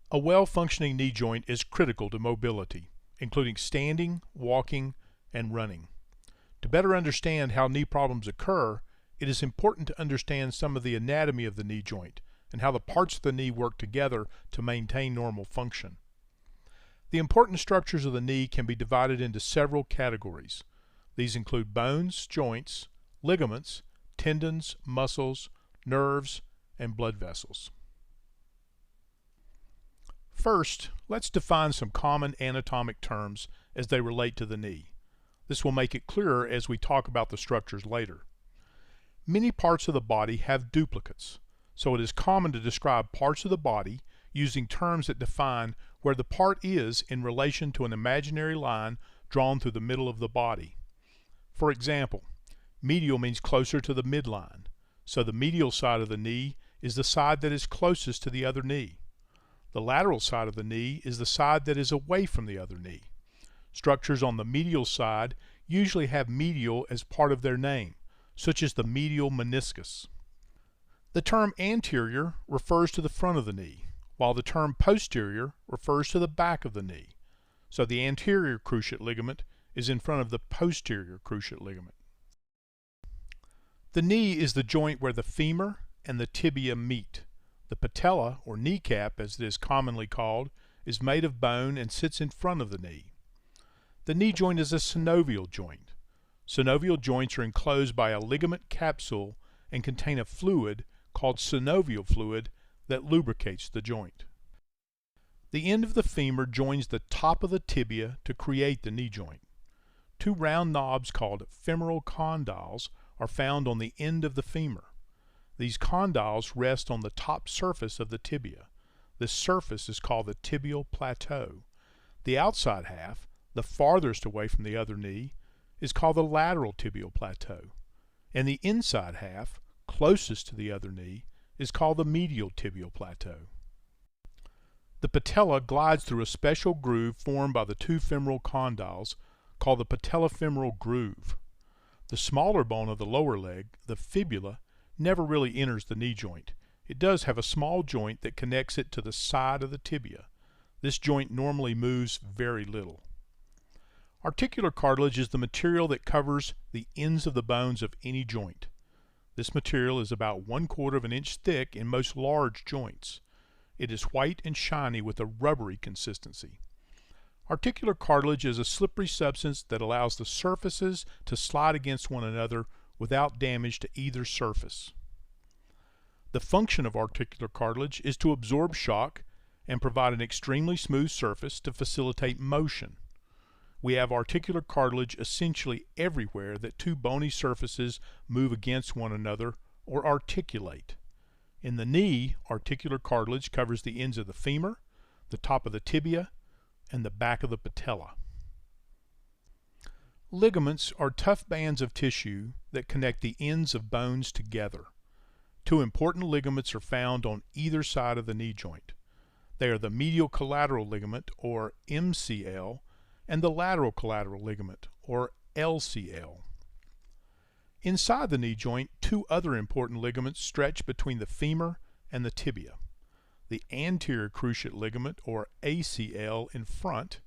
A well-functioning knee joint is critical to mobility, including standing, walking, and running. To better understand how knee problems occur, it is important to understand some of the anatomy of the knee joint and how the parts of the knee work together to maintain normal function. The important structures of the knee can be divided into several categories. These include bones, joints, ligaments, tendons, muscles, nerves, and blood vessels. First, let's define some common anatomic terms as they relate to the knee. This will make it clearer as we talk about the structures later. Many parts of the body have duplicates, so it is common to describe parts of the body using terms that define where the part is in relation to an imaginary line drawn through the middle of the body. For example, medial means closer to the midline, so the medial side of the knee is the side that is closest to the other knee. The lateral side of the knee is the side that is away from the other knee. Structures on the medial side usually have medial as part of their name, such as the medial meniscus. The term anterior refers to the front of the knee, while the term posterior refers to the back of the knee. So the anterior cruciate ligament is in front of the posterior cruciate ligament. The knee is the joint where the femur and the tibia meet. The patella, or kneecap as it is commonly called, is made of bone and sits in front of the knee. The knee joint is a synovial joint. Synovial joints are enclosed by a ligament capsule and contain a fluid called synovial fluid that lubricates the joint. The end of the femur joins the top of the tibia to create the knee joint. Two round knobs called femoral condyles are found on the end of the femur. These condyles rest on the top surface of the tibia. This surface is called the tibial plateau. The outside half, the farthest away from the other knee, is called the lateral tibial plateau, and the inside half, closest to the other knee, is called the medial tibial plateau. The patella glides through a special groove formed by the two femoral condyles called the patellofemoral groove. The smaller bone of the lower leg, the fibula, never really enters the knee joint. It does have a small joint that connects it to the side of the tibia. This joint normally moves very little. Articular cartilage is the material that covers the ends of the bones of any joint. This material is about 1/4 of an inch thick in most large joints. It is white and shiny with a rubbery consistency. Articular cartilage is a slippery substance that allows the surfaces to slide against one another without damage to either surface. The function of articular cartilage is to absorb shock and provide an extremely smooth surface to facilitate motion. We have articular cartilage essentially everywhere that two bony surfaces move against one another or articulate. In the knee, articular cartilage covers the ends of the femur, the top of the tibia, and the back of the patella. Ligaments are tough bands of tissue that connect the ends of bones together. Two important ligaments are found on either side of the knee joint. They are the medial collateral ligament, or MCL, and the lateral collateral ligament, or LCL. Inside the knee joint, two other important ligaments stretch between the femur and the tibia. The anterior cruciate ligament, or ACL, in front,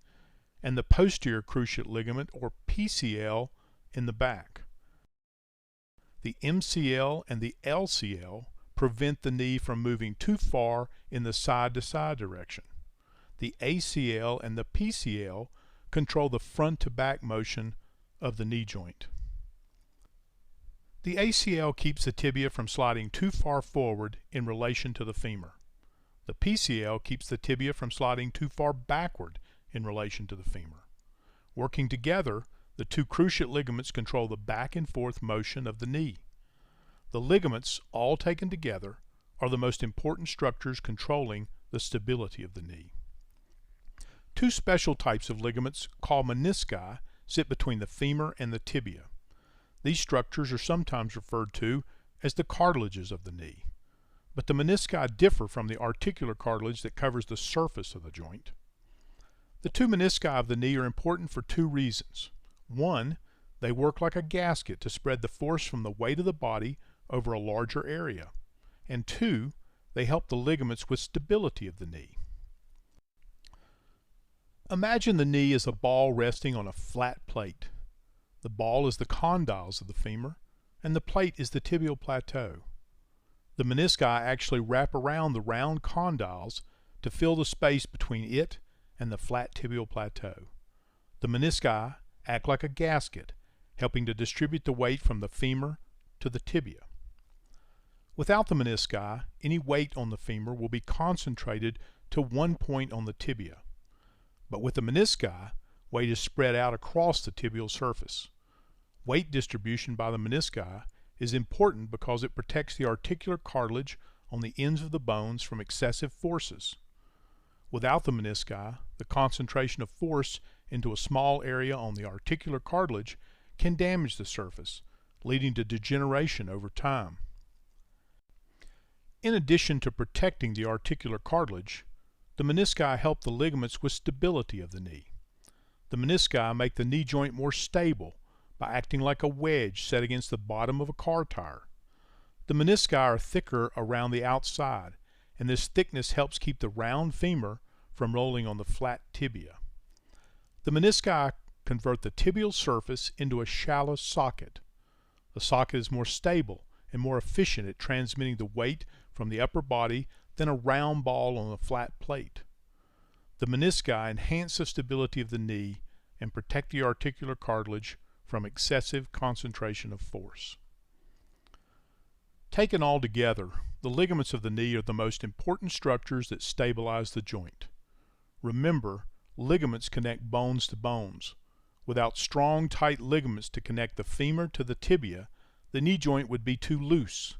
and the posterior cruciate ligament, or PCL, in the back. The MCL and the LCL prevent the knee from moving too far in the side-to-side direction. The ACL and the PCL control the front-to-back motion of the knee joint. The ACL keeps the tibia from sliding too far forward in relation to the femur. The PCL keeps the tibia from sliding too far backward in relation to the femur. Working together, the two cruciate ligaments control the back and forth motion of the knee. The ligaments, all taken together, are the most important structures controlling the stability of the knee. Two special types of ligaments, called menisci, sit between the femur and the tibia. These structures are sometimes referred to as the cartilages of the knee. But the menisci differ from the articular cartilage that covers the surface of the joint. The two menisci of the knee are important for two reasons. One, they work like a gasket to spread the force from the weight of the body over a larger area. And two, they help the ligaments with stability of the knee. Imagine the knee as a ball resting on a flat plate. The ball is the condyles of the femur, and the plate is the tibial plateau. The menisci actually wrap around the round condyles to fill the space between it and the flat tibial plateau. The menisci act like a gasket, helping to distribute the weight from the femur to the tibia. Without the menisci, any weight on the femur will be concentrated to one point on the tibia. But with the menisci, weight is spread out across the tibial surface. Weight distribution by the menisci is important because it protects the articular cartilage on the ends of the bones from excessive forces. Without the menisci, the concentration of force into a small area on the articular cartilage can damage the surface, leading to degeneration over time. In addition to protecting the articular cartilage, the menisci help the ligaments with stability of the knee. The menisci make the knee joint more stable by acting like a wedge set against the bottom of a car tire. The menisci are thicker around the outside, and this thickness helps keep the round femur from rolling on the flat tibia. The menisci convert the tibial surface into a shallow socket. The socket is more stable and more efficient at transmitting the weight from the upper body than a round ball on a flat plate. The menisci enhance the stability of the knee and protect the articular cartilage from excessive concentration of force. Taken all together, the ligaments of the knee are the most important structures that stabilize the joint. Remember, ligaments connect bones to bones. Without strong, tight ligaments to connect the femur to the tibia, the knee joint would be too loose.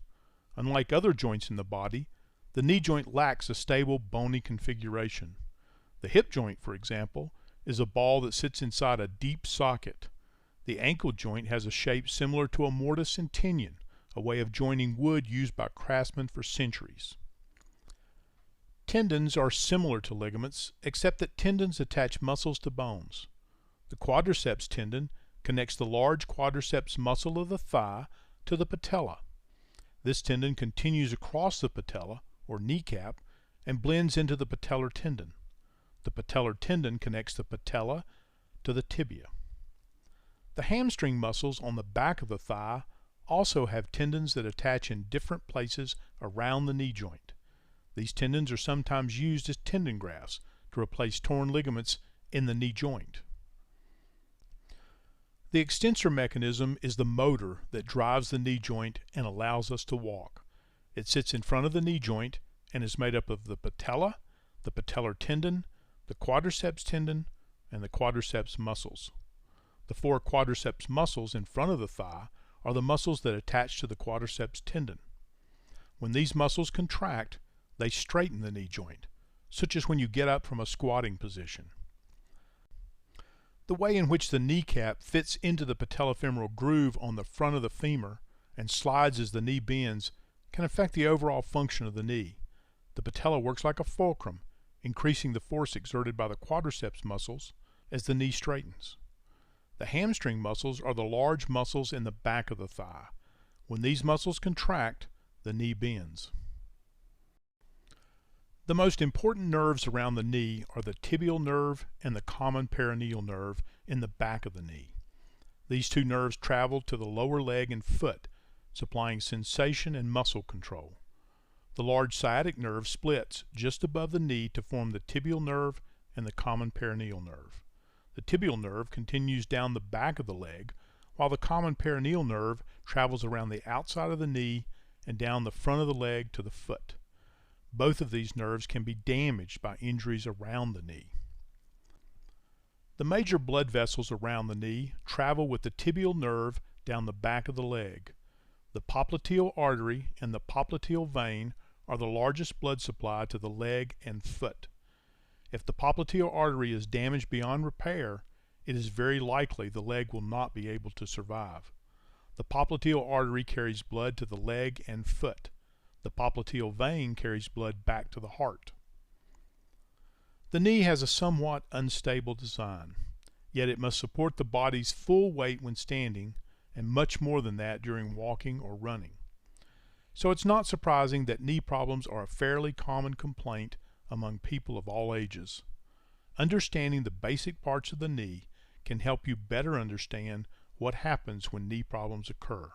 Unlike other joints in the body, the knee joint lacks a stable bony configuration. The hip joint, for example, is a ball that sits inside a deep socket. The ankle joint has a shape similar to a mortise and tenon, a way of joining wood used by craftsmen for centuries. Tendons are similar to ligaments, except that tendons attach muscles to bones. The quadriceps tendon connects the large quadriceps muscle of the thigh to the patella. This tendon continues across the patella, or kneecap, and blends into the patellar tendon. The patellar tendon connects the patella to the tibia. The hamstring muscles on the back of the thigh also have tendons that attach in different places around the knee joint. These tendons are sometimes used as tendon grafts to replace torn ligaments in the knee joint. The extensor mechanism is the motor that drives the knee joint and allows us to walk. It sits in front of the knee joint and is made up of the patella, the patellar tendon, the quadriceps tendon, and the quadriceps muscles. The four quadriceps muscles in front of the thigh are the muscles that attach to the quadriceps tendon. When these muscles contract, they straighten the knee joint, such as when you get up from a squatting position. The way in which the kneecap fits into the patellofemoral groove on the front of the femur and slides as the knee bends can affect the overall function of the knee. The patella works like a fulcrum, increasing the force exerted by the quadriceps muscles as the knee straightens. The hamstring muscles are the large muscles in the back of the thigh. When these muscles contract, the knee bends. The most important nerves around the knee are the tibial nerve and the common peroneal nerve in the back of the knee. These two nerves travel to the lower leg and foot, supplying sensation and muscle control. The large sciatic nerve splits just above the knee to form the tibial nerve and the common peroneal nerve. The tibial nerve continues down the back of the leg, while the common peroneal nerve travels around the outside of the knee and down the front of the leg to the foot. Both of these nerves can be damaged by injuries around the knee. The major blood vessels around the knee travel with the tibial nerve down the back of the leg. The popliteal artery and the popliteal vein are the largest blood supply to the leg and foot. If the popliteal artery is damaged beyond repair, it is very likely the leg will not be able to survive. The popliteal artery carries blood to the leg and foot. The popliteal vein carries blood back to the heart. The knee has a somewhat unstable design, yet it must support the body's full weight when standing and much more than that during walking or running. So it's not surprising that knee problems are a fairly common complaint among people of all ages. Understanding the basic parts of the knee can help you better understand what happens when knee problems occur.